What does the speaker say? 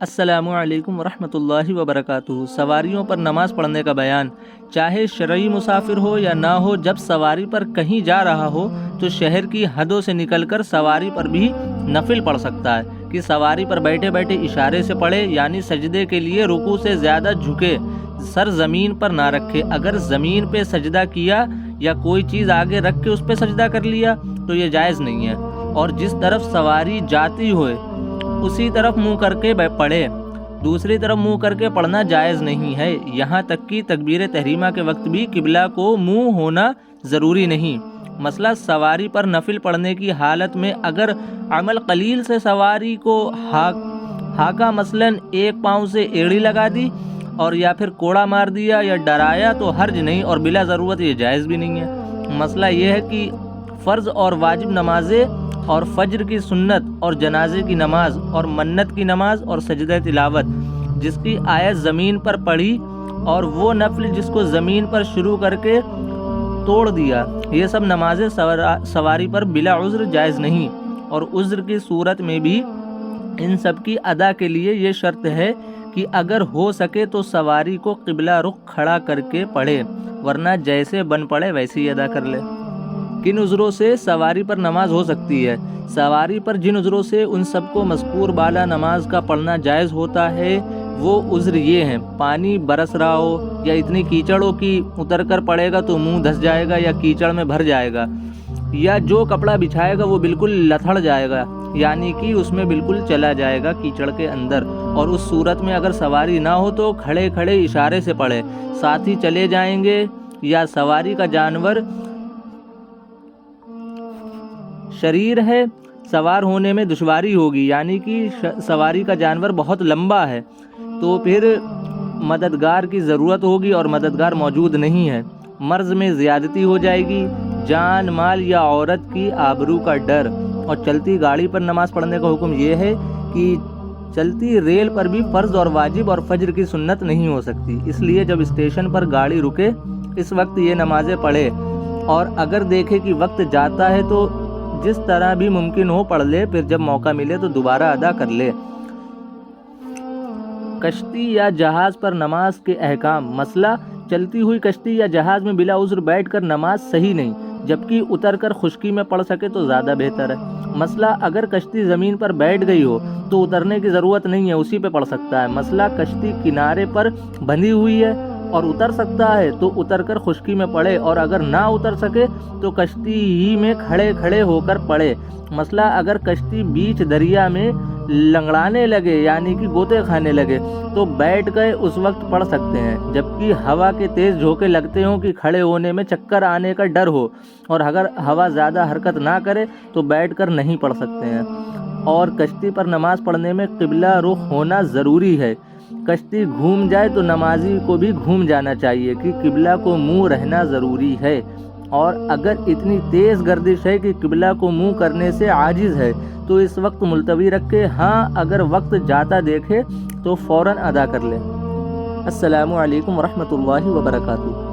السلام علیکم ورحمۃ اللہ وبرکاتہ۔ سواریوں پر نماز پڑھنے کا بیان۔ چاہے شرعی مسافر ہو یا نہ ہو، جب سواری پر کہیں جا رہا ہو تو شہر کی حدوں سے نکل کر سواری پر بھی نفل پڑھ سکتا ہے کہ سواری پر بیٹھے بیٹھے اشارے سے پڑھے، یعنی سجدے کے لیے رکوع سے زیادہ جھکے، سر زمین پر نہ رکھے۔ اگر زمین پہ سجدہ کیا یا کوئی چیز آگے رکھ کے اس پہ سجدہ کر لیا تو یہ جائز نہیں ہے، اور جس طرف سواری جاتی ہوئے اسی طرف منہ کر کے پڑھے، دوسری طرف منہ کر کے پڑھنا جائز نہیں ہے۔ یہاں تک کہ تکبیر تحریمہ کے وقت بھی قبلہ کو منہ ہونا ضروری نہیں۔ مسئلہ سواری پر نفل پڑھنے کی حالت میں اگر عمل قلیل سے سواری کو ہاکا، مثلاً ایک پاؤں سے ایڑی لگا دی اور یا پھر کوڑا مار دیا یا ڈرایا تو حرج نہیں، اور بلا ضرورت یہ جائز بھی نہیں ہے۔ مسئلہ یہ ہے کہ فرض اور واجب نمازیں اور فجر کی سنت اور جنازے کی نماز اور منت کی نماز اور سجدہ تلاوت جس کی آیت زمین پر پڑھی، اور وہ نفل جس کو زمین پر شروع کر کے توڑ دیا، یہ سب نمازیں سواری پر بلا عذر جائز نہیں، اور عذر کی صورت میں بھی ان سب کی ادا کے لیے یہ شرط ہے کہ اگر ہو سکے تو سواری کو قبلہ رخ کھڑا کر کے پڑھے، ورنہ جیسے بن پڑے ویسے ہی ادا کر لے۔ کن عذروں سے سواری پر نماز ہو سکتی ہے؟ سواری پر جن عذروں سے ان سب کو مذکور بالا نماز کا پڑھنا جائز ہوتا ہے وہ عذر یہ ہیں: پانی برس رہا ہو یا اتنی کیچڑ ہو کہ اتر کر پڑے گا تو منہ دھس جائے گا یا کیچڑ میں بھر جائے گا، یا جو کپڑا بچھائے گا وہ بالکل لتھڑ جائے گا، یعنی کہ اس میں بالکل چلا جائے گا کیچڑ کے اندر، اور اس صورت میں اگر سواری نہ ہو تو کھڑے کھڑے اشارے سے پڑھے، ساتھی چلے جائیں گے، یا سواری کا جانور شریر ہے، سوار ہونے میں دشواری ہوگی، یعنی کہ سواری کا جانور بہت لمبا ہے تو پھر مددگار کی ضرورت ہوگی اور مددگار موجود نہیں ہے، مرض میں زیادتی ہو جائے گی، جان مال یا عورت کی آبرو کا ڈر، اور چلتی گاڑی پر نماز پڑھنے کا حکم یہ ہے کہ چلتی ریل پر بھی فرض اور واجب اور فجر کی سنت نہیں ہو سکتی، اس لیے جب اسٹیشن پر گاڑی رکے اس وقت یہ نمازیں پڑھے، اور اگر دیکھے کہ وقت جاتا ہے تو جس طرح بھی ممکن ہو پڑھ لے، پھر جب موقع ملے تو دوبارہ ادا کر لے۔ کشتی یا جہاز پر نماز کے احکام۔ مسئلہ چلتی ہوئی کشتی یا جہاز میں بلا عذر بیٹھ کر نماز صحیح نہیں، جبکہ اتر کر خشکی میں پڑھ سکے تو زیادہ بہتر ہے۔ مسئلہ اگر کشتی زمین پر بیٹھ گئی ہو تو اترنے کی ضرورت نہیں ہے، اسی پہ پڑھ سکتا ہے۔ مسئلہ کشتی کنارے پر بندھی ہوئی ہے اور اتر سکتا ہے تو اتر کر خشکی میں پڑھے، اور اگر نہ اتر سکے تو کشتی ہی میں کھڑے کھڑے ہو کر پڑھے۔ مسئلہ اگر کشتی بیچ دریا میں لنگڑانے لگے، یعنی کہ گوتے کھانے لگے، تو بیٹھ گئے اس وقت پڑھ سکتے ہیں، جبکہ ہوا کے تیز جھونکے لگتے ہوں کہ کھڑے ہونے میں چکر آنے کا ڈر ہو، اور اگر ہوا زیادہ حرکت نہ کرے تو بیٹھ کر نہیں پڑھ سکتے ہیں۔ اور کشتی پر نماز پڑھنے میں قبلہ رخ ہونا ضروری ہے۔ کشتی گھوم جائے تو نمازی کو بھی گھوم جانا چاہیے کہ قبلہ کو منہ رہنا ضروری ہے، اور اگر اتنی تیز گردش ہے کہ قبلہ کو منہ کرنے سے عاجز ہے تو اس وقت ملتوی رکھے، ہاں اگر وقت جاتا دیکھے تو فوراً ادا کر لے۔ السلام علیکم ورحمۃ اللہ وبرکاتہ۔